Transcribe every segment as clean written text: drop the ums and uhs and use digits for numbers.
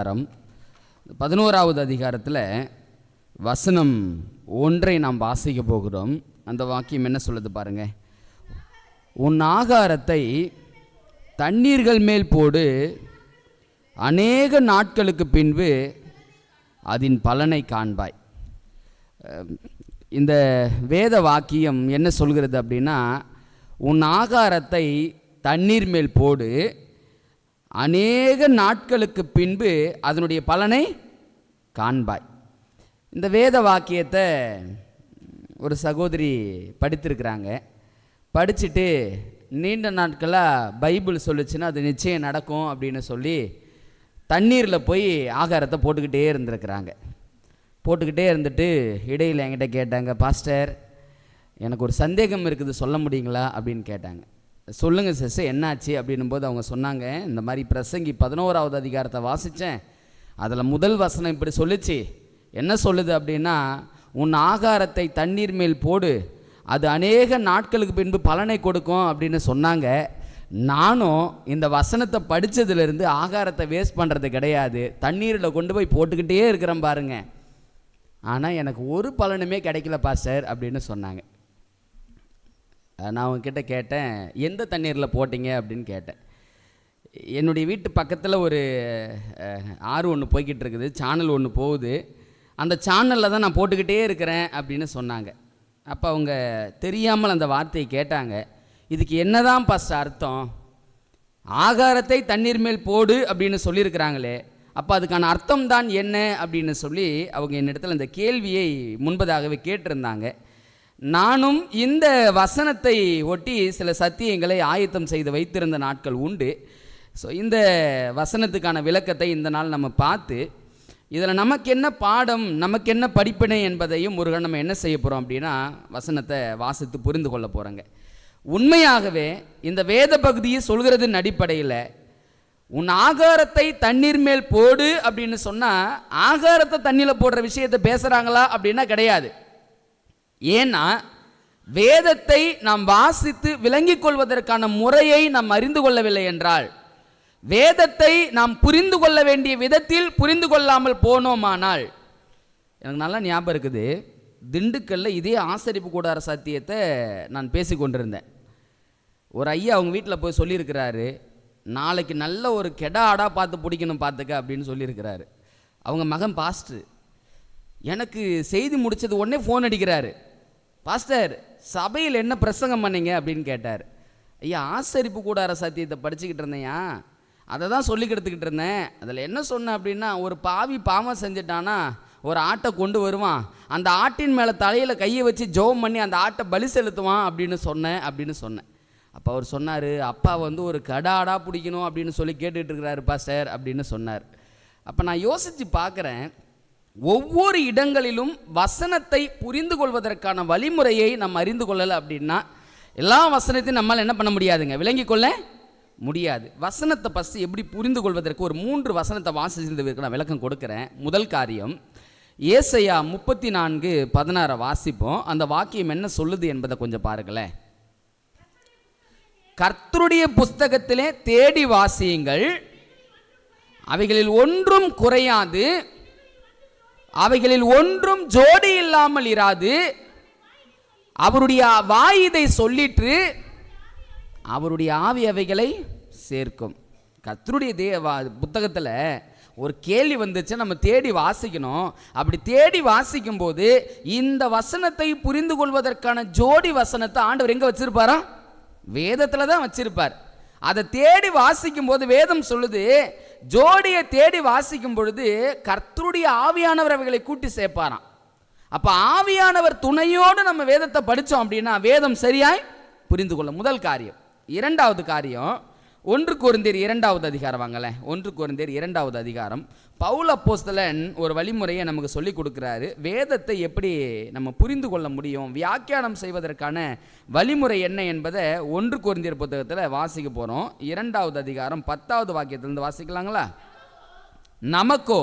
11வது அதிகாரத்தில் வசனம் 1 நாம் வாசிக்க போகிறோம். அந்த வாக்கியம் என்ன சொல்லுது பாருங்க. உன் ஆகாரத்தை தண்ணீர்கள் மேல் போடு, அநேக நாட்களுக்கு பின்பு அதன் பலனை காண்பாய். இந்த வேத வாக்கியம் என்ன சொல்கிறது அப்படின்னா, உன் ஆகாரத்தை தண்ணீர் மேல் போடு, அநேக நாட்களுக்கு பின்பு அதனுடைய பலனை காண்பாய். இந்த வேத வாக்கியத்தை ஒரு சகோதரி படித்திருக்கிறாங்க. படிச்சுட்டு நீண்ட நாட்களாக பைபிள் சொல்லிச்சுன்னா அது நிச்சயம் நடக்கும் அப்படின்னு சொல்லி தண்ணீரில் போய் ஆகாரத்தை போட்டுக்கிட்டே இருந்திருக்கிறாங்க. போட்டுக்கிட்டே இருந்துட்டு இடையில் என்கிட்ட கேட்டாங்க, பாஸ்டர் எனக்கு ஒரு சந்தேகம் இருக்குது, சொல்ல முடியுங்களா அப்படின்னு கேட்டாங்க. சொல்லுங்கள் சிஸ்டர், என்னாச்சு அப்படின்னும் போது அவங்க சொன்னாங்க, இந்த மாதிரி பிரசங்கி 11வது அதிகாரத்தை வாசித்தேன், அதில் முதல் வசனம் இப்படி சொல்லிச்சு. என்ன சொல்லுது அப்படின்னா, உன் ஆகாரத்தை தண்ணீர் மேல் போடு, அது அநேக நாட்களுக்கு பின்பு பலனை கொடுக்கும் அப்படின்னு சொன்னாங்க. நானும் இந்த வசனத்தை படித்ததுலேருந்து ஆகாரத்தை வேஸ்ட் பண்ணுறது கிடையாது, தண்ணீரில் கொண்டு போய் போட்டுக்கிட்டே இருக்கிறேன் பாருங்க. ஆனால் எனக்கு ஒரு பலனுமே கிடைக்கல பாஸ்டர் அப்படின்னு சொன்னாங்க. நான் அவங்கக்கிட்ட கேட்டேன், எந்த தண்ணீரில் போட்டிங்க அப்படின்னு கேட்டேன். என்னுடைய வீட்டு பக்கத்தில் ஒரு ஆறு ஒன்று போய்கிட்டு இருக்குது, சேனல் ஒன்று போகுது, அந்த சேனலில் தான் நான் போட்டுக்கிட்டே இருக்கிறேன் அப்படின்னு சொன்னாங்க. அப்போ அவங்க தெரியாமல் அந்த வார்த்தையை கேட்டாங்க, இதுக்கு என்னதான் பாஸ்டர் அர்த்தம்? ஆகாரத்தை தண்ணீர் மேல் போடு அப்படின்னு சொல்லியிருக்கிறாங்களே, அப்போ அதுக்கான அர்த்தம் தான் என்ன அப்படின்னு சொல்லி அவங்க என்னிடத்தில் இந்த கேள்வியை முன்பதாகவே கேட்டிருந்தாங்க. நானும் இந்த வசனத்தை ஒட்டி சில சத்தியங்களை ஆயத்தம் செய்து வைத்திருந்த நாட்கள் உண்டு. ஸோ இந்த வசனத்துக்கான விளக்கத்தை இந்த நாள் நம்ம பார்த்து இதில் நமக்கு என்ன பாடம், நமக்கு என்ன படிப்பினை என்பதையும் ஒரு நம்ம என்ன செய்ய போகிறோம் அப்படின்னா வசனத்தை வாசித்து புரிந்து கொள்ள போகிறோங்க. உண்மையாகவே இந்த வேத பகுதியை சொல்கிறதின் அடிப்படையில் உன் ஆகாரத்தை தண்ணீர் மேல் போடு அப்படின்னு சொன்னால் ஆகாரத்தை தண்ணியில் போடுற விஷயத்தை பேசுகிறாங்களா அப்படின்னா கிடையாது. ஏன்னா வேதத்தை நாம் வாசித்து விளங்கிக் கொள்வதற்கான முறையை நாம் அறிந்து கொள்ளவில்லை என்றால், வேதத்தை நாம் புரிந்து கொள்ள வேண்டிய விதத்தில் புரிந்து கொள்ளாமல் போனோமானால், எனக்கு நல்லா ஞாபகம் இருக்குது, திண்டுக்கல்ல இதே ஆசரிப்பு கூடார சத்தியத்தை நான் பேசி கொண்டிருந்தேன். ஒரு ஐயா அவங்க வீட்டில் போய் சொல்லியிருக்கிறாரு, நாளைக்கு நல்ல ஒரு கெடா ஆடா பார்த்து பிடிக்கணும் பார்த்துக்க அப்படின்னு சொல்லியிருக்கிறாரு. அவங்க மகன் பாஸ்டர். எனக்கு செய்தி முடித்தது உடனே ஃபோன் அடிக்கிறாரு, பாஸ்டர் சபையில் என்ன பிரசங்கம் பண்ணீங்க அப்படின்னு கேட்டார். ஐயா ஆசரிப்பு கூடார சத்தியத்தை படிச்சுக்கிட்டு இருந்தேயா, அதை தான் சொல்லிக்கிட்டுக்கிட்டு இருந்தேன். அதில் என்ன சொன்னேன் அப்படின்னா, ஒரு பாவி பாவம் செஞ்சுட்டானா ஒரு ஆட்டை கொண்டு வருவான், அந்த ஆட்டின் மேலே தலையில் கையை வச்சு ஜெபம் பண்ணி அந்த ஆட்டை பலி செலுத்துவான் அப்படின்னு சொன்னேன். அப்போ அவர் சொன்னார், அப்பா ஒரு கடாடா பிடிக்கணும் அப்படின்னு சொல்லி கேட்டுட்டு இருக்கிறாரு பாஸ்டர் அப்படின்னு சொன்னார். அப்போ நான் யோசித்து பார்க்குறேன், ஒவ்வொரு இடங்களிலும் வசனத்தை புரிந்து கொள்வதற்கான வழிமுறையை நம்ம அறிந்து கொள்ளலை அப்படின்னா எல்லா வசனத்தையும் நம்மால் என்ன பண்ண முடியாதுங்க, விளங்கி கொள்ள முடியாது. வசனத்தை ஃபஸ்ட்டு எப்படி புரிந்து கொள்வதற்கு ஒரு 3 வசனத்தை வாசிச்சிருந்தவருக்கு நான் விளக்கம் கொடுக்குறேன். முதல் காரியம், ஏசாயா 34:16 வாசிப்போம். அந்த வாக்கியம் என்ன சொல்லுது என்பதை கொஞ்சம் பாருங்களேன். கர்த்தருடைய புஸ்தகத்திலே தேடி வாசியுங்கள், அவைகளில் ஒன்றும் குறையாது, அவைகளில் ஒன்றும் ஜோடி இல்லாமல் இராது. அவருடைய வாய் இதை சொல்லிற்று, அவருடைய ஆவி அவைகளை சேர்க்கும். கர்த்தருடைய புத்தகத்தில் ஒரு கேள்வி வந்துச்சு, நம்ம தேடி வாசிக்கணும். அப்படி தேடி வாசிக்கும் போது இந்த வசனத்தை புரிந்து கொள்வதற்கான ஜோடி வசனத்தை ஆண்டவர் எங்கே வச்சிருப்பாரா? வேதத்தில் தான் வச்சிருப்பார். அதை தேடி வாசிக்கும் போது வேதம் சொல்லுது, ஜோடியை தேடி வாசிக்கும் பொழுது கர்த்தருடைய ஆவியானவர் அவைகளை கூட்டி சேர்ப்பாராம். அப்போ ஆவியானவர் துணையோடு நம்ம வேதத்தை படித்தோம் அப்படின்னா வேதம் சரியாய் புரிந்து கொள்ள. முதல் காரியம். இரண்டாவது காரியம், 1 கொரிந்தியர் 2வது அதிகாரம் வாங்களேன். 1 கொரிந்தியர் 2வது அதிகாரம். பவுல் அப்போஸ்தலன் ஒரு வழிமுறையை நமக்கு சொல்லி கொடுக்குறாரு, வேதத்தை எப்படி நம்ம புரிந்து கொள்ள முடியும், வியாக்கியானம் செய்வதற்கான வழிமுறை என்ன என்பதை 1 கொரிந்தியர் புத்தகத்தில் வாசிக்க போகிறோம். 2வது அதிகாரம் 10வது வாக்கியத்திலிருந்து வாசிக்கலாங்களா? நமக்கோ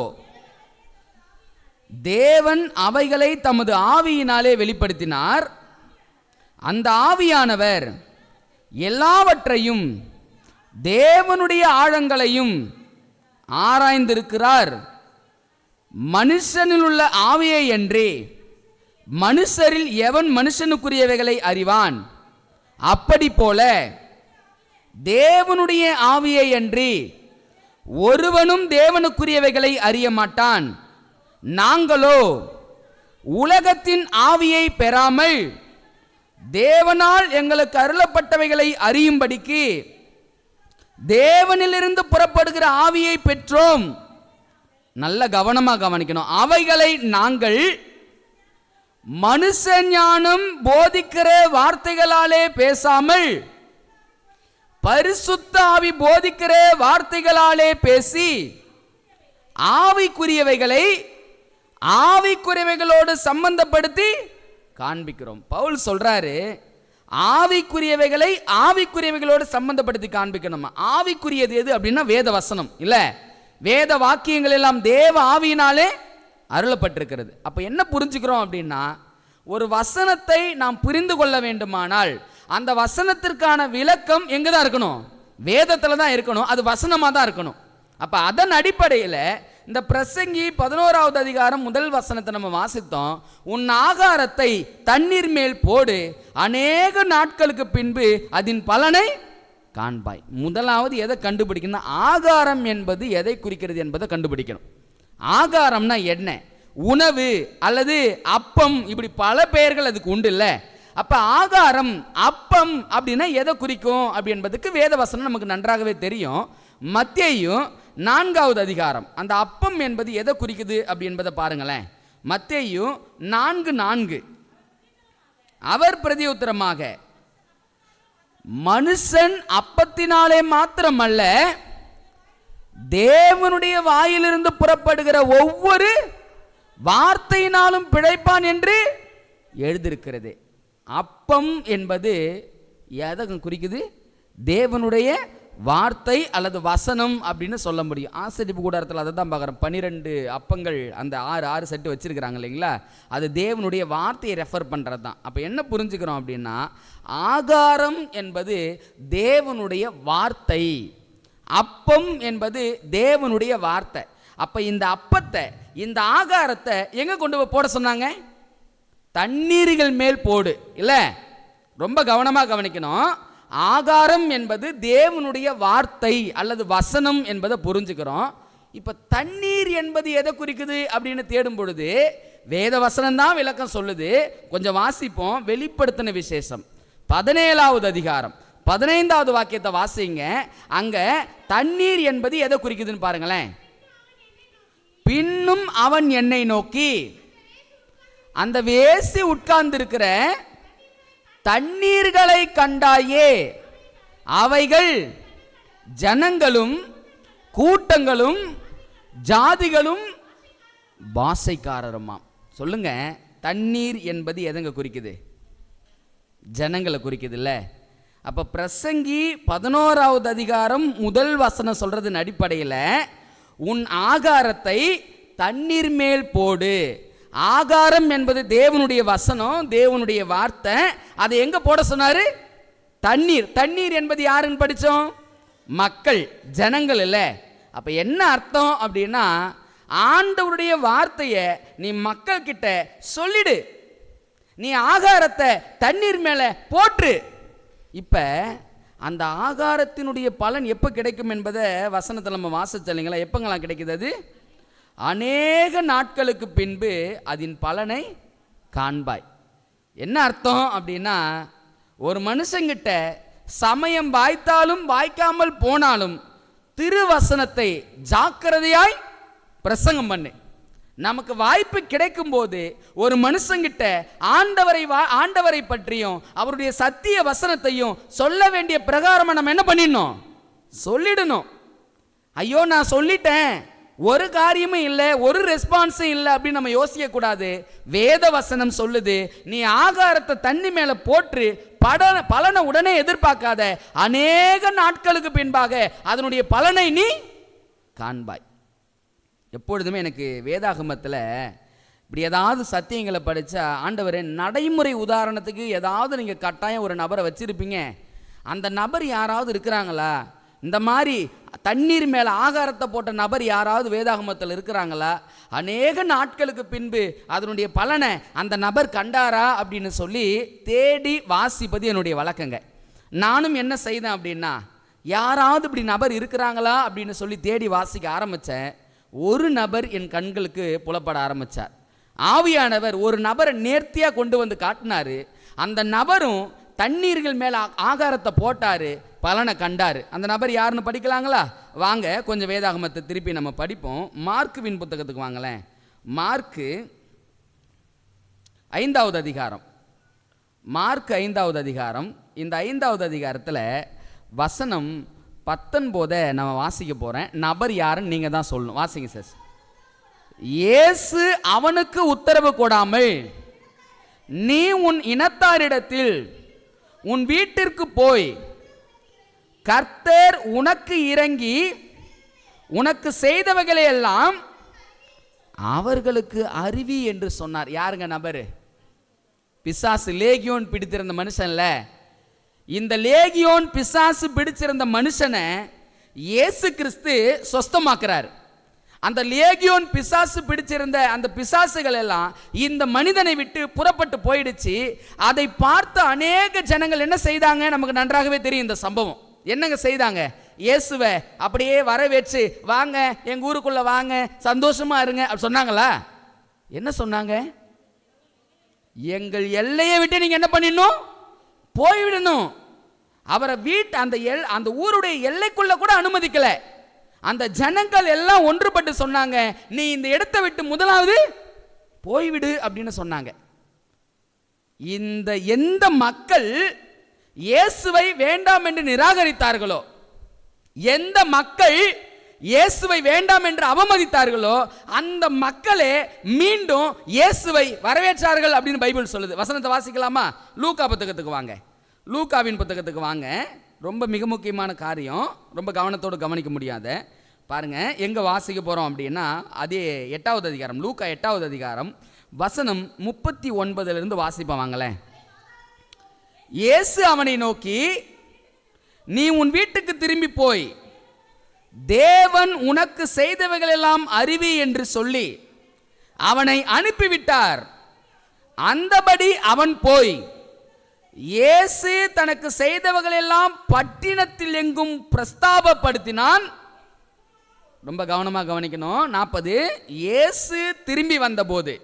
தேவன் அவைகளை தமது ஆவியினாலே வெளிப்படுத்தினார், அந்த ஆவியானவர் எல்லாவற்றையும் தேவனுடைய ஆழங்களையும் ஆராய்ந்திருக்கிறார். மனுஷனில் உள்ள ஆவியை அன்றி மனுஷரில் எவன் மனுஷனுக்குரியவைகளை அறிவான்? அப்படி போல தேவனுடைய ஆவியை அன்றி ஒருவனும் தேவனுக்குரியவைகளை அறிய மாட்டான். நாங்களோ உலகத்தின் ஆவியை பெறாமல் தேவனால் எங்களுக்கு அருளப்பட்டவைகளை அறியும்படிக்கு தேவனிலிருந்து புறப்படுகிற ஆவியை பெற்றோம். நல்ல கவனமாக கவனிக்கணும். அவைகளை நாங்கள் மனுஷ ஞானம் போதிக்கிற வார்த்தைகளாலே பேசாமல் பரிசுத்த ஆவி போதிக்கிற வார்த்தைகளாலே பேசி ஆவிக்குரியவைகளை ஆவிக்குரியவைகளோடு சம்பந்தப்படுத்தி காண்பிக்கிறோம். பவுல் சொல்றாரு, ஆவிக்குரியவைகளை ஆவிக்குரியவைகளோடு சம்பந்தப்படுத்தி காண்பிக்கணும். ஆவிக்குரியது எது அப்படின்னா வேத வசனம் இல்ல, வேத வாக்கியங்கள் எல்லாம் தேவ ஆவியினாலே அருளப்பட்டிருக்கிறது. அப்ப என்ன புரிஞ்சுக்கிறோம் அப்படின்னா, ஒரு வசனத்தை நாம் புரிந்து கொள்ள வேண்டுமானால் அந்த வசனத்திற்கான விளக்கம் எங்க தான் இருக்கணும்? வேதத்துல தான் இருக்கணும். அது வசனமா தான் இருக்கணும். அப்ப அதன் அடிப்படையில் இந்த பிரசங்கி 11வது அதிகாரம் முதல் வசனத்தை நம்ம வாசித்தோம். உன் ஆகாரத்தை தண்ணீர் மேல் போடு, அநேக நாட்களுக்கு பின்பு அதன் பலனை காண்பாய். முதலாவது எதை கண்டுபிடிக்கணும்? ஆகாரம் என்பது எதை குறிக்கிறது என்பதை கண்டுபிடிக்கணும். ஆகாரம்னா என்ன? உணவு அல்லது அப்பம், இப்படி பல பெயர்கள் அதுக்கு உண்டு இல்ல. அப்ப ஆகாரம் அப்பம் அப்படின்னா எதை குறிக்கும் அப்படி என்பதுக்கு வேத வசனம் நமக்கு நன்றாகவே தெரியும். மத்தேயு 4வது அதிகாரம் அந்த அப்பம் என்பது எதை குறிக்குது அப்படி என்பதை பாருங்களேன். மத்தேயு 4:4 அவர் பிரதியுத்தரமாக, மனுஷன் அப்பத்தினாலே மாத்திரமல்ல தேவனுடைய வாயிலிருந்து புறப்படுகிற ஒவ்வொரு வார்த்தையினாலும் பிழைப்பான் என்று எழுதியிருக்கிறது. அப்பம் என்பது எதை குறிக்குது? தேவனுடைய வார்த்தை அல்லது வசனம் அப்படின்னு சொல்ல முடியும். ஆசரிப்பு கூடாரத்தில் அதை தான் பார்க்குறோம். 12 அப்பங்கள் அந்த 6 செட்டு வச்சிருக்கிறாங்க இல்லைங்களா, அது தேவனுடைய வார்த்தையை ரெஃபர் பண்ணுறது தான். அப்போ என்ன புரிஞ்சுக்கிறோம் அப்படின்னா, ஆகாரம் என்பது தேவனுடைய வார்த்தை, அப்பம் என்பது தேவனுடைய வார்த்தை. அப்போ இந்த அப்பத்தை இந்த ஆகாரத்தை எங்கே கொண்டு போய் போட சொன்னாங்க? தண்ணீர்கள் மேல் போடு இல்ல. ரொம்ப கவனமாக கவனிக்கணும். ஆகாரம் என்பது தேவனுடைய வார்த்தை அல்லது வசனம் என்பதை புரிஞ்சுக்கிறோம். இப்ப தண்ணீர் என்பது எதை குறிக்குது அப்படின்னு தேடும் பொழுது வேத வசனம் தான் விளக்கம் சொல்லுது. கொஞ்சம் வாசிப்போம். வெளிப்படுத்தின விசேஷம் 17வது அதிகாரம் 15வது வாக்கியத்தை வாசிங்க. அங்க தண்ணீர் என்பது எதை குறிக்குதுன்னு பாருங்களேன். பின்னும் அவன் என்னை நோக்கி, அந்த வேசி உட்கார்ந்திருக்கிற தண்ணீர்களை கண்டாயே, அவைகள் ஜனங்களும் கூட்டங்களும் ஜாதிகளும் பாஷைக்காரருமாம். சொல்லுங்க, தண்ணீர் என்பது எதங்க குறிக்குது? ஜனங்களை குறிக்குது இல்ல. அப்ப பிரசங்கி 11வது அதிகாரம் முதல் வசனம் சொல்றதன் அடிப்படையில் உன் ஆகாரத்தை தண்ணீர் மேல் போடு. ஆகாரம் என்பது தேவனுடைய வசனம், தேவனுடைய வார்த்தை. அதை எங்க போட சொன்னாரு? தண்ணீர். தண்ணீர் என்பது யாருன்னு படித்தோம்? மக்கள், ஜனங்கள் இல்ல. அப்ப என்ன அர்த்தம் அப்படின்னா, ஆண்டவருடைய வார்த்தையை நீ மக்கள் கிட்ட சொல்லிடு, நீ ஆகாரத்தை தண்ணீர் மேல போற்று. இப்ப அந்த ஆகாரத்தினுடைய பலன் எப்போ கிடைக்கும் என்பதை வசனத்தில் நம்ம வாசிச்சலைங்களா? எப்பங்கெல்லாம் கிடைக்குது? அது அநேக நாட்களுக்கு பின்பு அதன் பலனை காண்பாய். என்ன அர்த்தம் அப்படின்னா, ஒரு மனுஷங்கிட்ட சமயம் வாய்த்தாலும் வாய்க்காமல் போனாலும் திருவசனத்தை ஜாக்கிரதையாய் பிரசங்கம் பண்ணு. நமக்கு வாய்ப்பு கிடைக்கும் போது ஒரு மனுஷங்கிட்ட ஆண்டவரை பற்றியும் அவருடைய சத்திய வசனத்தையும் சொல்ல வேண்டிய பிரகாரம் நம்ம என்ன பண்ணிடணும்? சொல்லிடணும். ஐயோ நான் சொல்லிட்டேன், ஒரு காரியமும் இல்லை, ஒரு ரெஸ்பான்ஸும் இல்லை அப்படின்னு நம்ம யோசிக்க கூடாது. வேத வசனம் சொல்லுது, நீ ஆகாரத்தை தண்ணி மேல போட்டு பலனை உடனே எதிர்பார்க்காத, அநேக நாட்களுக்கு பின்பாக அதனுடைய பலனை நீ காண்பாய். எப்பொழுதுமே எனக்கு வேதாகமத்தில் இப்படி ஏதாவது சத்தியங்களை படித்தா, ஆண்டவரே நடைமுறை உதாரணத்துக்கு ஏதாவது நீங்கள் கட்டாயம் ஒரு நபரை வச்சுருப்பீங்க, அந்த நபர் யாராவது இருக்கிறாங்களா, இந்த மாதிரி தண்ணீர் மேலே ஆகாரத்தை போட்ட நபர் யாராவது வேதாகமத்தில் இருக்கிறாங்களா? அநேக நாட்களுக்கு பின்பு அதனுடைய பலனை அந்த நபர் கண்டாரா அப்படின்னு சொல்லி தேடி வாசிப்பது என்னுடைய வழக்கங்க. நானும் என்ன செய்தேன் அப்படின்னா, யாராவது இப்படி நபர் இருக்கிறாங்களா அப்படின்னு சொல்லி தேடி வாசிக்க ஆரம்பித்தேன். ஒரு நபர் என் கண்களுக்கு புலப்பட ஆரம்பித்தார். ஆவியானவர் ஒரு நபரை நேர்த்தியாக கொண்டு வந்து காட்டினார். அந்த நபரும் தண்ணீர்கள் மேலே ஆகாரத்தை போட்டார், பலனை கண்டார். அந்த நபர் யாருன்னு படிக்கலாங்களா? வாங்க கொஞ்சம் வேதாகமத்தை திருப்பி நம்ம படிப்போம். மார்க்குவின் புத்தகத்துக்கு வாங்களேன். மார்க்கு 5வது அதிகாரம். மார்க் 5வது அதிகாரம். இந்த 5வது அதிகாரத்தில் வசனம் 19 நம்ம வாசிக்க போகிறேன். நபர் யாருன்னு நீங்கள் தான் சொல்லணும். வாசிங்க சார். இயேசு அவனுக்கு உத்தரவு கொடாமல், நீ உன் இனத்தாரிடத்தில் உன் வீட்டிற்கு போய் கர்த்தர் உனக்கு இறங்கி உனக்கு செய்தவைகளை எல்லாம் அவர்களுக்கு அறிவி என்று சொன்னார். யாருங்க நபர்? பிசாசு லேகியோன் பிடித்திருந்த மனுஷன்ல. இந்த லேகியோன் பிசாசு பிடிச்சிருந்த மனுஷனை இயேசு கிறிஸ்து சொஸ்தமாக்குறார். அந்த லேகியோன் பிசாசு பிடிச்சிருந்த அந்த பிசாசுகள் எல்லாம் இந்த மனிதனை விட்டு புறப்பட்டு போயிடுச்சு. அதை பார்த்து அநேக ஜனங்கள் என்ன செய்தாங்க? நமக்கு நன்றாகவே தெரியும் இந்த சம்பவம். என்னங்க செய்தாங்க? இயேசுவை அப்படியே வரவேற்று, வாங்க எங்க ஊருக்குள்ள வாங்க, சந்தோஷமா இருங்க அப்படி சொன்னாங்களா? என்ன சொன்னாங்க? எங்கள் எல்லையை விட்டு நீங்க என்ன பண்ணிடணும்? போய்விடணும். அவரை அந்த ஊருடைய எல்லைக்குள்ள கூட அனுமதிக்கல. அந்த ஜனங்கள் எல்லாம் ஒன்றுபட்டு சொன்னாங்க, நீ இந்த இடத்தை விட்டு முதலாவது போய்விடு அப்படின்னு சொன்னாங்க. எந்த மக்கள் இயேசுவை வேண்டாம் என்று நிராகரித்தார்களோ, எந்த மக்கள் இயேசுவை வேண்டாம் என்று அவமதித்தார்களோ, அந்த மக்களே மீண்டும் இயேசுவை வரவேற்றார்கள் அப்படின்னு பைபிள் சொல்லுது. வசனத்தை வாசிக்கலாமா? லூக்கா புத்தகத்துக்கு வாங்க. லூக்காவின் புத்தகத்துக்கு வாங்க. ரொம்ப மிக முக்கியமான காரியம், ரொம்ப கவனத்தோடு கவனிக்க முடியாத பாருங்க. எங்க வாசிக்க போறோம் அப்படின்னா, அதே 8வது அதிகாரம், லூக்கா 8வது அதிகாரம் வசனம் 39 வாசிப்போம் வாங்களேன். இயேசு அவனை நோக்கி, நீ உன் வீட்டுக்கு திரும்பி போய் தேவன் உனக்கு செய்தவைகள் எல்லாம் அறிவி என்று சொல்லி அவனை அனுப்பிவிட்டார். அந்தபடி அவன் போய் இயேசு தனக்கு செய்தவைகள் எல்லாம் பட்டினத்தில் எங்கும் பிரஸ்தாபப்படுத்தினான். ரொம்ப கவனமா கவனிக்கணும். 40 இயேசு திரும்பி வந்தபோது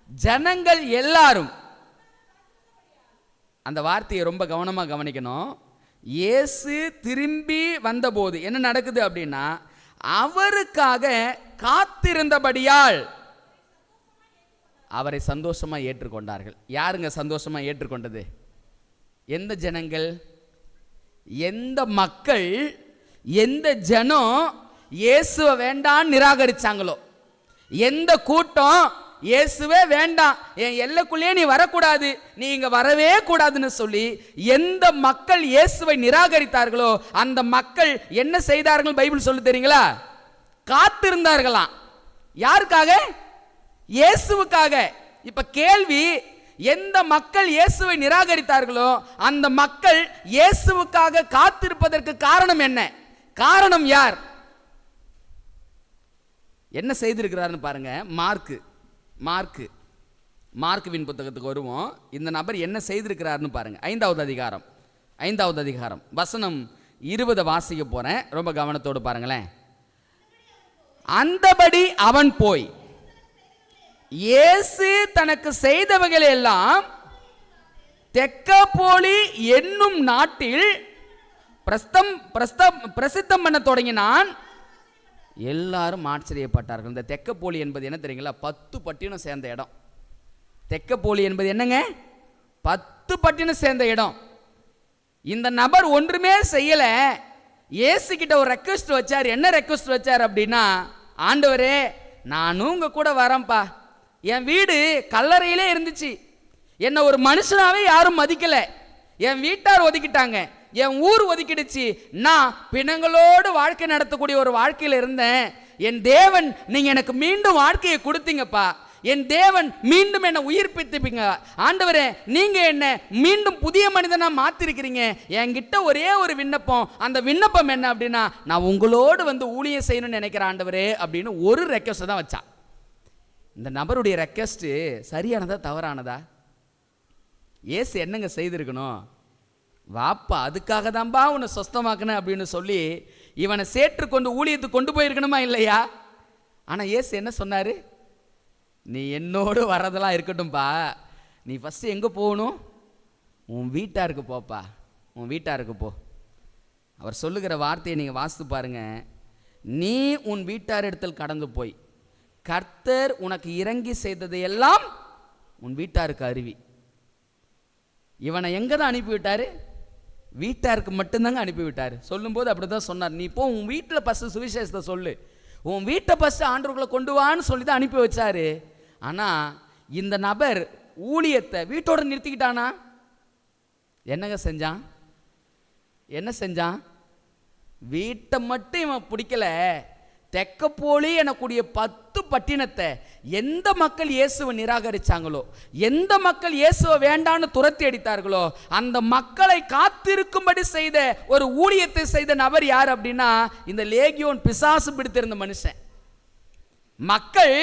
ஜனங்கள் எல்லாரும், அந்த வார்த்தையை ரொம்ப கவனமா கவனிக்கணும். இயேசு திரும்பி வந்தபோது என்ன நடக்குது அப்படின்னா, அவருக்காக காத்திருந்தபடியால் அவரை சந்தோஷமா ஏற்றுக்கொண்டார்கள். யாருங்க சந்தோஷமா ஏற்றுக்கொண்டது? எந்த ஜனங்கள், எந்த மக்கள், எந்த ஜனம் இயேசுவை வேண்டாம் நிராகரிச்சாங்களோ, எந்த கூட்டம் இயேசுவே வேண்டாம், என் எல்லைக்குள்ளே நீ வரக்கூடாது, நீ இங்க வரவே கூடாதுன்னு சொல்லி எந்த மக்கள் இயேசுவை நிராகரித்தார்களோ, அந்த மக்கள் என்ன செய்தார்கள் பைபிள் சொல்லு தெரியுங்களா? காத்திருந்தார்களாம். யாருக்காக? இயேசுவுக்காக. இப்ப கேள்வி, எந்த மக்கள் இயேசுவை நிராகரித்தார்களோ அந்த மக்கள் இயேசுவுக்காக காத்திருப்பதற்கு காரணம் என்ன? காரணம் யார்? என்ன செய்திருக்கிறார்னு பாருங்க. மார்க்குவின் புத்தகத்துக்கு வருவோம். இந்த நபர் என்ன செய்திருக்கிறார்னு பாருங்க. 5வது அதிகாரம் வசனம் 20 வாசிக்க போறேன். ரொம்ப கவனத்தோடு பாருங்களேன். அந்தபடி அவன் போய் இயேசு தனக்கு செய்தவைகள் எல்லாம் தெக்கப்போலி என்னும் நாட்டில் பிரசித்தம் பண்ண தொடங்கினான். எல்லாரும் ஆச்சரியப்பட்டார்கள். இந்த தெக்கப்போலி என்பது என்ன தெரியுங்களா? 10 பட்டினம் சேர்ந்த இடம். தெக்கப்போலி என்பது என்னங்க? 10 பட்டினம் சேர்ந்த இடம். இந்த நபர் ஒன்றுமே செய்யல. இயேசு கிட்ட ஒரு ரெக்வெஸ்ட் வச்சார். என்ன ரெக்வெஸ்ட் வச்சார் அப்படின்னா, ஆண்டவரே நானும் உங்க கூட வரேன்ப்பா, என் வீடு கல்லறையிலே இருந்துச்சு, என்ன ஒரு மனுஷனாவே யாரும் மதிக்கல, என் வீட்டார் ஒதுக்கிட்டாங்க, என் ஊர் ஒதுக்கிடுச்சு, நான் பிணங்களோடு வாழ்க்கை நடத்தக்கூடிய ஒரு வாழ்க்கையில் இருந்தேன், என் தேவன் நீங்க எனக்கு மீண்டும் வாழ்க்கையை கொடுத்தீங்கப்பா, என் தேவன் மீண்டும் என்னை உயிர்ப்பித்துப்பீங்க. ஆண்டவரே, நீங்க என்ன மீண்டும் புதிய மனிதனா மாத்திருக்கிறீங்க. என்கிட்ட ஒரே ஒரு விண்ணப்பம், அந்த விண்ணப்பம் என்ன அப்படின்னா, நான் உங்களோடு வந்து ஊழியம் செய்யணும்னு நினைக்கிறேன் ஆண்டவரே அப்படின்னு ஒரு ரெக்வஸ்ட் தான் வச்சான். இந்த நபருடைய ரெக்வஸ்ட் சரியானதா தவறானதா? இயேசு என்னங்க செய்திருக்கணும்? வாப்பா, அதுக்காக தான்பா உன்னை சொஸ்தமாக்குனேன் அப்படின்னு சொல்லி இவனை சேற்று கொண்டு ஊழியத்துக்கு கொண்டு போயிருக்கணுமா இல்லையா? ஆனால் இயேசு என்ன சொன்னார்? நீ என்னோடு வர்றதெல்லாம் இருக்கட்டும்பா, நீ ஃபஸ்ட்டு எங்கே போகணும்? உன் வீட்டாருக்கு போப்பா, உன் வீட்டாருக்கு போ. அவர் சொல்லுகிற வார்த்தையை நீங்கள் வாசித்து பாருங்க. நீ உன் வீட்டார் இடத்தில் கடந்து போய் கர்த்தர் உனக்கு இறங்கி செய்ததையெல்லாம் உன் வீட்டாருக்கு அறிவி. இவனை எங்கே தான் அனுப்பிவிட்டார்? வீட்டாருக்கு மட்டும்தாங்க அனுப்பிவிட்டார். சொல்லும்போது அப்படி தான் சொன்னார். நீ இப்போ உன் வீட்டில் ஃபஸ்ட்டு சுவிசேஷத்தை சொல்லு, உன் வீட்டை ஃபஸ்ட்டு ஆண்டவர்களை கொண்டு வான்னு சொல்லி தான் அனுப்பி வச்சாரு. ஆனால் இந்த நபர் ஊழியத்தை வீட்டோட நிறுத்திக்கிட்டானா? என்னங்க செஞ்சான்? என்ன செஞ்சான்? வீட்டை மட்டும் இவன் பிடிக்கல, தெக்கப்போலி எனக்கூடிய 10 பட்டினத்தை எந்த மக்கள் இயேசுவை நிராகரிச்சாங்களோ, எந்த மக்கள் இயேசுவை வேண்டான்னு துரத்தி அடித்தார்களோ, அந்த மக்களை காத்திருக்கும்படி செய்த ஒரு ஊழியத்தை செய்த நபர் யார் அப்படின்னா, இந்த லேகியோன் பிசாசு பிடித்திருந்த மனுஷன். மக்கள்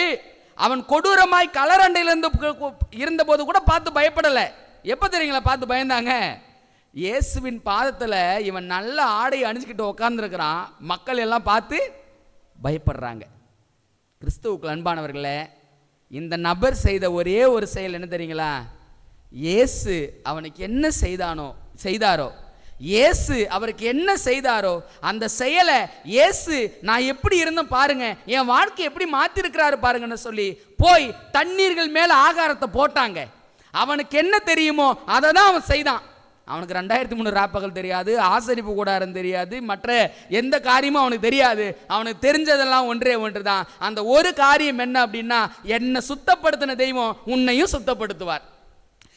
அவன் கொடூரமாய் கலரண்டையிலிருந்து இருந்தபோது கூட பார்த்து பயப்படலை. எப்போ தெரியுங்களா பார்த்து பயந்தாங்க? இயேசுவின் பாதத்தில் இவன் நல்ல ஆடை அணிஞ்சுக்கிட்டு உட்காந்துருக்கிறான், மக்கள் எல்லாம் பார்த்து பயப்படுறாங்க. கிறிஸ்துவுக்கு அன்பானவர்களே, இந்த நபர் செய்த ஒரே ஒரு செயல் என்ன தெரியுங்களா? இயேசு அவனுக்கு என்ன செய்தாரோ, இயேசு அவருக்கு என்ன செய்தாரோ அந்த செயலை இயேசு நான் எப்படி இருந்தேன் பாருங்க, என் வாழ்க்கை எப்படி மாத்திருக்கிறாரு பாருங்கன்னு சொல்லி போய் தண்ணீர்கள் மேல ஆகாரத்தை போட்டாங்க. அவனுக்கு என்ன தெரியுமோ அதை தான் அவன் செய்தான். அவனுக்கு 2003 ராப்பகல் தெரியாது, ஆசரிப்பு கூடாரம் தெரியாது, மற்ற எந்த காரியமும் அவனுக்கு தெரியாது. அவனுக்கு தெரிஞ்சதெல்லாம் ஒன்றே ஒன்று தான். அந்த ஒரு காரியம் என்ன அப்படின்னா, என்னை சுத்தப்படுத்தின தெய்வம் உன்னையும் சுத்தப்படுத்துவார்,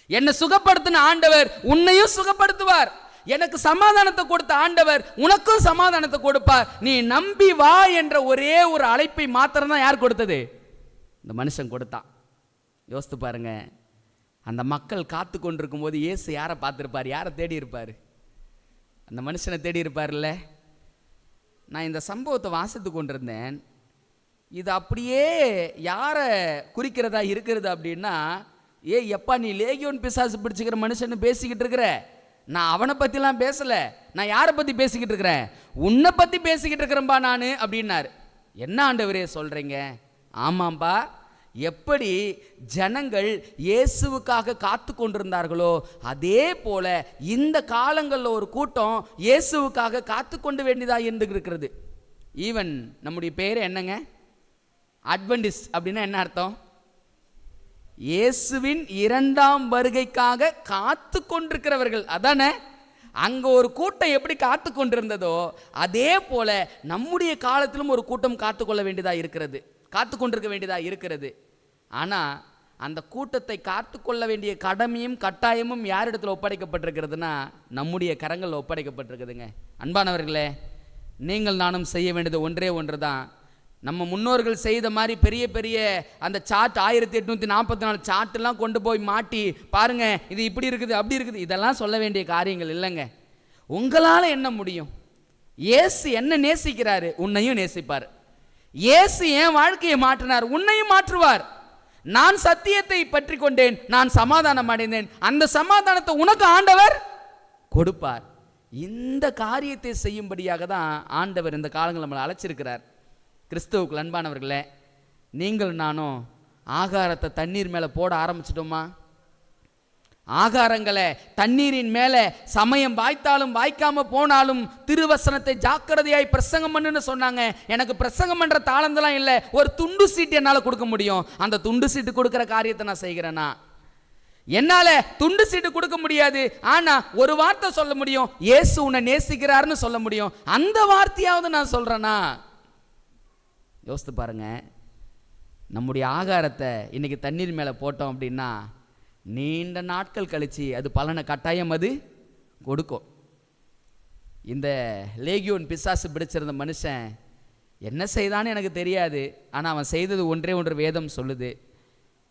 என்னை சுகப்படுத்தின ஆண்டவர் உன்னையும் சுகப்படுத்துவார், எனக்கு சமாதானத்தை கொடுத்த ஆண்டவர் உனக்கும் சமாதானத்தை கொடுப்பார். நீ நம்பி வா என்ற ஒரே ஒரு அழைப்பை மாத்திரம் தான் யார் கொடுத்தது? இந்த மனுஷன் கொடுத்தான். யோசித்து பாருங்க. அந்த மக்கள் காத்து கொண்டிருக்கும் போது இயேசு யாரை பார்த்துருப்பார்? யாரை தேடி இருப்பார்? அந்த மனுஷனை தேடி இருப்பார்ல. நான் இந்த சம்பவத்தை வாசித்து கொண்டிருந்தேன். இது அப்படியே யாரை குறிக்கிறதா இருக்கிறது அப்படின்னா, எப்பா நீ லேகியோன் பிசாசு பிடிச்சிக்கிற மனுஷன்னு பேசிக்கிட்டு இருக்கிற, நான் அவனை பற்றிலாம் பேசலை, நான் யாரை பற்றி பேசிக்கிட்டு இருக்கிறேன்? உன்னை பற்றி பேசிக்கிட்டு இருக்கிறேன்பா நான் அப்படின்னாரு. என்ன ஆண்டவரே சொல்கிறீங்க? ஆமாம்பா, எப்படி ஜனங்கள் இயேசுவுக்காக காத்து கொண்டிருந்தார்களோ அதே போல இந்த காலங்களில் ஒரு கூட்டம் இயேசுவுக்காக காத்து கொண்டு வேண்டியதாக இருந்து இருக்கிறது. ஈவன் நம்முடைய பேர் என்னங்க? அட்வென்டிஸ்ட் அப்படின்னா என்ன அர்த்தம்? இயேசுவின் 2ஆம் வருகைக்காக காத்து கொண்டிருக்கிறவர்கள் அதானே. அங்கே ஒரு கூட்டம் எப்படி காத்து கொண்டிருந்ததோ அதே போல நம்முடைய காலத்திலும் ஒரு கூட்டம் காத்துக்கொள்ள வேண்டியதாக இருக்கிறது, காத்து கொண்டிருக்க வேண்டியதாக இருக்கிறது. ஆனால் அந்த கூட்டத்தை காத்து கொள்ள வேண்டிய கடமையும் கட்டாயமும் யார் இடத்துல ஒப்படைக்கப்பட்டிருக்கிறதுனா நம்முடைய கரங்களில் ஒப்படைக்கப்பட்டிருக்குதுங்க. அன்பானவர்களே, நீங்கள் நானும் செய்ய வேண்டியது ஒன்றே ஒன்று தான். நம்ம முன்னோர்கள் செய்த மாதிரி பெரிய பெரிய அந்த சார்ட் 1844 சார்ட்டெல்லாம் கொண்டு போய் மாட்டி பாருங்க இது இப்படி இருக்குது அப்படி இருக்குது இதெல்லாம் சொல்ல வேண்டிய காரியங்கள் இல்லைங்க. உங்களால் என்ன முடியும்? இயேசு என்ன நேசிக்கிறாரு, உன்னையும் நேசிப்பார். இயேசு என் வாழ்க்கையை மாற்றினார், உன்னையும் மாற்றுவார். நான் சத்தியத்தை பற்றி கொண்டேன், நான் சமாதானம் அடைந்தேன், அந்த சமாதானத்தை உனக்கு ஆண்டவர் கொடுப்பார். இந்த காரியத்தை செய்யும்படியாக தான் ஆண்டவர் இந்த காலங்கள் நம்மளை அழைச்சிருக்கிறார். கிறிஸ்துவுக்கு அன்பானவர்களே, நீங்கள் நானும் ஆகாரத்தை தண்ணீர் மேலே போட ஆரம்பிச்சிட்டோமா? ஆகாரங்களை தண்ணீரின் மேலே சமயம் வாய்த்தாலும் வாய்க்காம போனாலும் திருவசனத்தை ஜாக்கிரதையாய் பிரசங்கம் பண்ணுன்னு சொன்னாங்க. எனக்கு பிரசங்கம் பண்ற தாளந்தெல்லாம் இல்லை, ஒரு துண்டு சீட்டு என்னால் கொடுக்க முடியும். அந்த துண்டு சீட்டு கொடுக்குற காரியத்தை நான் செய்கிறேனா? என்னால துண்டு சீட்டு கொடுக்க முடியாது, ஆனா ஒரு வார்த்தை சொல்ல முடியும், இயேசு உன்னை நேசிக்கிறாருன்னு சொல்ல முடியும். அந்த வார்த்தையாவது நான் சொல்றேனா? யோசித்து பாருங்க. நம்முடைய ஆகாரத்தை இன்னைக்கு தண்ணீர் மேலே போட்டோம் அப்படின்னா நீண்ட நாட்கள் கழிச்சு அது பலனை கட்டாயம் அது கொடுக்கும். இந்த லேகியோன் பிசாசு பிடிச்சிருந்த மனுஷன் என்ன செய்தான்னு எனக்கு தெரியாது, ஆனால் அவன் செய்தது ஒன்றே ஒன்று வேதம் சொல்லுது.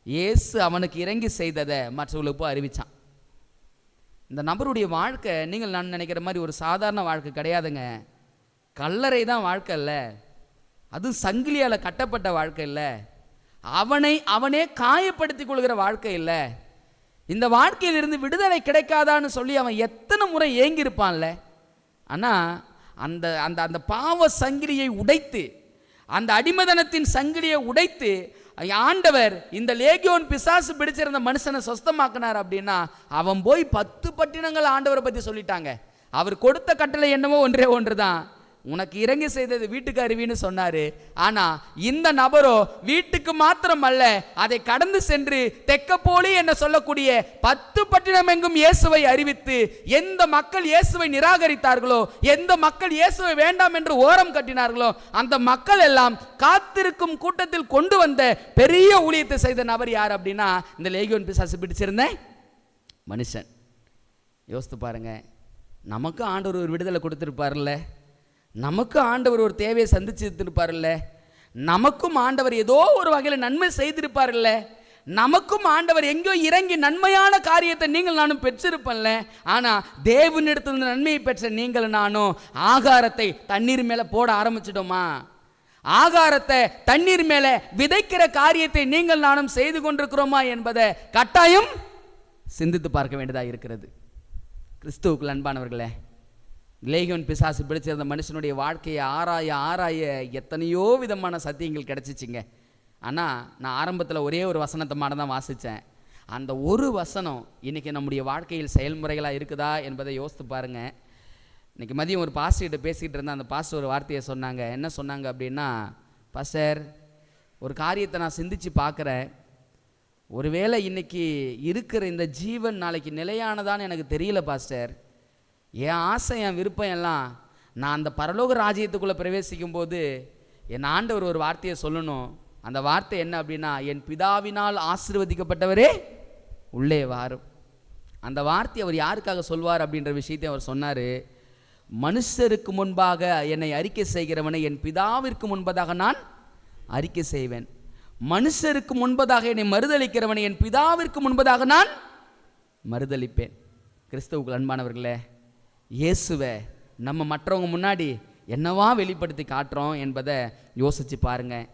இயேசு அவனுக்கு இறங்கி செய்ததை மற்றவர்களுக்கு போய் அறிவிச்சான். இந்த நபருடைய வாழ்க்கை நீங்கள் நான் நினைக்கிற மாதிரி ஒரு சாதாரண வாழ்க்கை கிடையாதுங்க. கல்லறை தான் வாழ்க்கை இல்லை, அதுவும் சங்கிலியால் கட்டப்பட்ட வாழ்க்கை இல்லை, அவனே காயப்படுத்தி கொள்கிற வாழ்க்கை இல்லை. இந்த வாழ்க்கையிலிருந்து விடுதலை கிடைக்காதான்னு சொல்லி அவன் எத்தனை முறை ஏங்கியிருப்பான்ல. ஆனால் அந்த அந்த அந்த பாவ சங்கிலியை உடைத்து, அந்த அடிமதனத்தின் சங்கிலியை உடைத்து ஆண்டவர் இந்த லேகியோன் பிசாசு பிடிச்சிருந்த மனுஷனை சொஸ்தமாக்கினார். அப்படின்னா அவன் போய் 10 பட்டினங்கள் ஆண்டவரை பற்றி சொல்லிட்டாங்க. அவர் கொடுத்த கட்டளை என்னவோ ஒன்றே ஒன்று தான், உனக்கு இறங்கி செய்தது வீட்டுக்கு அறிவின்னு சொன்னாரு. ஆனா இந்த நபரோ வீட்டுக்கு மாத்திரம் அல்ல, அதை கடந்து சென்று தெக்கப்போலி என்ன சொல்லக்கூடிய 10 பட்டினம் எங்கும் இயேசுவை அறிவித்து, எந்த மக்கள் இயேசுவை நிராகரித்தார்களோ, எந்த மக்கள் இயேசுவை வேண்டாம் என்று ஓரம் கட்டினார்களோ, அந்த மக்கள் எல்லாம் காத்திருக்கும் கூட்டத்தில் கொண்டு வந்த பெரிய ஊழியத்தை செய்த நபர் யார் அப்படின்னா இந்த லேகியோன் பிசாசு பிடிச்சிருந்த மனுஷன். யோசித்து பாருங்க, நமக்கு ஆண்டவர் ஒரு விடுதலை கொடுத்திருப்பார்ல, நமக்கு ஆண்டவர் ஒரு தேவையை சந்திச்சிருப்பார்ல, நமக்கும் ஆண்டவர் ஏதோ ஒரு வகையில் நன்மை செய்திருப்பார்ல, நமக்கும் ஆண்டவர் எங்கேயோ இறங்கி நன்மையான காரியத்தை நீங்கள் நானும் பெற்றிருப்பேன்ல. ஆனால் தேவனிடத்தில் நன்மையை பெற்ற நீங்கள் நானும் ஆகாரத்தை தண்ணீர் மேலே போட ஆரம்பிச்சிட்டோமா? ஆகாரத்தை தண்ணீர் மேலே விதைக்கிற காரியத்தை நீங்கள் நானும் செய்து கொண்டிருக்கிறோமா என்பதை கட்டாயம் சிந்தித்து பார்க்க வேண்டியதாக இருக்கிறது. கிறிஸ்துவுக்குள் அன்பானவர்களே, லேகியோன் பிசாசு பிடிச்சிருந்த மனுஷனுடைய வாழ்க்கையை ஆராய எத்தனையோ விதமான சத்தியங்கள் கிடச்சிச்சிங்க. ஆனால் நான் ஆரம்பத்தில் ஒரே ஒரு வசனத்தை மட்டும் தான் வாசித்தேன். அந்த ஒரு வசனம் இன்றைக்கி நம்முடைய வாழ்க்கையில் செயல்முறைகளாக இருக்குதா என்பதை யோசித்து பாருங்கள். இன்றைக்கி மதியம் ஒரு பாஸ்டர்கிட்ட பேசிக்கிட்டு இருந்தேன். அந்த பாஸ்டர் ஒரு வார்த்தையை சொன்னாங்க. என்ன சொன்னாங்க அப்படின்னா, பாஸ்டர், ஒரு காரியத்தை நான் சிந்திச்சு பார்க்குறேன். ஒருவேளை இன்றைக்கி இருக்கிற இந்த ஜீவன் நாளைக்கு நிலையானதான்னு எனக்கு தெரியல பாஸ்டர். என் ஆசை, என் விருப்பம் எல்லாம் நான் அந்த பரலோக ராஜ்யத்துக்குள்ளே பிரவேசிக்கும் போது என் ஆண்டவர் ஒரு வார்த்தையை சொல்லணும். அந்த வார்த்தை என்ன அப்படின்னா, என் பிதாவினால் ஆசீர்வதிக்கப்பட்டவரே உள்ளே வாரும். அந்த வார்த்தை அவர் யாருக்காக சொல்வார் அப்படின்ற விஷயத்தை அவர் சொன்னார். மனுஷருக்கு முன்பாக என்னை அறிக்கை செய்கிறவனை என் பிதாவிற்கு முன்பதாக நான் அறிக்கை செய்வேன். மனுஷருக்கு முன்பதாக என்னை மறுதளிக்கிறவனை என் பிதாவிற்கு முன்பதாக நான் மறுதளிப்பேன். கிறிஸ்துவுக்குள் அன்பானவர்களே, இயேசுவை நம்ம மற்றவங்க முன்னாடி என்னவா வெளிப்படுத்தி காட்டுறோம் என்பதை யோசித்து பாருங்கள்.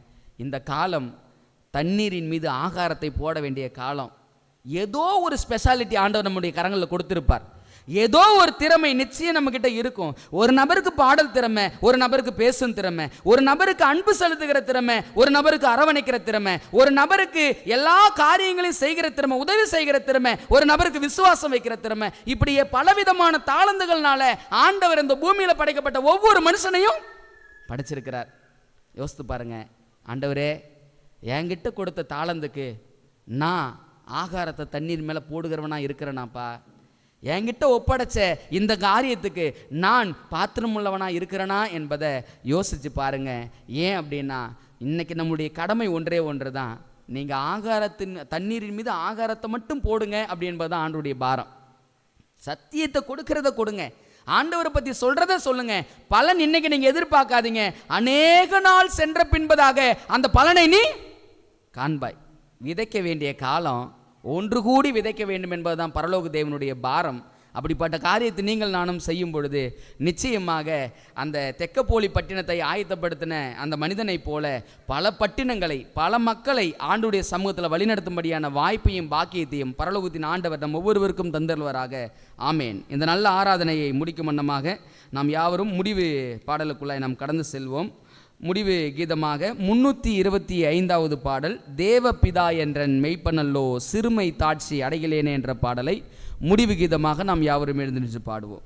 இந்த காலம் தண்ணீரின் மீது ஆகாரத்தை போட வேண்டிய காலம். ஏதோ ஒரு ஸ்பெஷாலிட்டி ஆண்டவர் நம்முடைய கரங்களில் கொடுத்திருப்பார். ஏதோ ஒரு திறமை நிச்சயம் நம்மக்கிட்ட இருக்கும். ஒரு நபருக்கு பாடல் திறமை, ஒரு நபருக்கு பேசும் திறமை, ஒரு நபருக்கு அன்பு செலுத்துகிற திறமை, ஒரு நபருக்கு அரவணைக்கிற திறமை, ஒரு நபருக்கு எல்லா காரியங்களையும் செய்கிற திறமை, உதவி செய்கிற திறமை, ஒரு நபருக்கு விசுவாசம் வைக்கிற திறமை. இப்படியே பலவிதமான தாளந்துகள்னால ஆண்டவர் இந்த பூமியில் படைக்கப்பட்ட ஒவ்வொரு மனுஷனையும் படைச்சிருக்கிறார். யோசித்து பாருங்க, ஆண்டவரே என்கிட்ட கொடுத்த தாளந்துக்கு நான் ஆகாரத்தை தண்ணீர் மேலே போடுகிறவனா இருக்கிறேனாப்பா, என்கிட்ட ஒப்படைச்ச இந்த காரியத்துக்கு நான் பாத்திரம் உள்ளவனா இருக்கிறேனா என்பதை யோசித்து பாருங்க. ஏன் அப்படின்னா, இன்னைக்கு நம்முடைய கடமை ஒன்றே ஒன்று தான். நீங்கள் தண்ணீரின் மீது ஆகாரத்தை மட்டும் போடுங்க அப்படி என்பதுதான் ஆண்டவருடைய பாரம். சத்தியத்தை கொடுக்கறத கொடுங்க, ஆண்டவரை பற்றி சொல்றத சொல்லுங்க. பலன் இன்னைக்கு நீங்க எதிர்பார்க்காதீங்க. அநேக நாள் சென்ற பின்பதாக அந்த பலனை நீ காண்பாய். விதைக்க வேண்டிய காலம் ஒன்று கூடி விதைக்க வேண்டும் என்பதுதான் பரலோக தேவனுடைய பாரம். அப்படிப்பட்ட காரியத்தை நீங்கள் நானும் செய்யும் பொழுது நிச்சயமாக அந்த தெக்கப்போலி பட்டினத்தை ஆயத்தப்படுத்தின அந்த மனிதனை போல பல பட்டினங்களை, பல மக்களை ஆண்டுடைய சமூகத்தில் வழிநடத்தும்படியான வாய்ப்பையும் பாக்கியத்தையும் பரலோகத்தின் ஆண்டவர் நம் ஒவ்வொருவருக்கும் தந்தருவராக. ஆமேன். இந்த நல்ல ஆராதனையை முடிக்கும் வண்ணமாக நாம் யாவரும் முடிவு பாடலுக்குள்ளாய் நாம் கடந்து செல்வோம். முடிவு கீதமாக 325வது பாடல், தேவபிதா என்றன் மெய்ப்பனல்லோ சிறுமை தாட்சி அடைகிலேனே என்ற பாடலை முடிவு கீதமாக நாம் யாவரும் எழுந்து நின்று பாடுவோம்.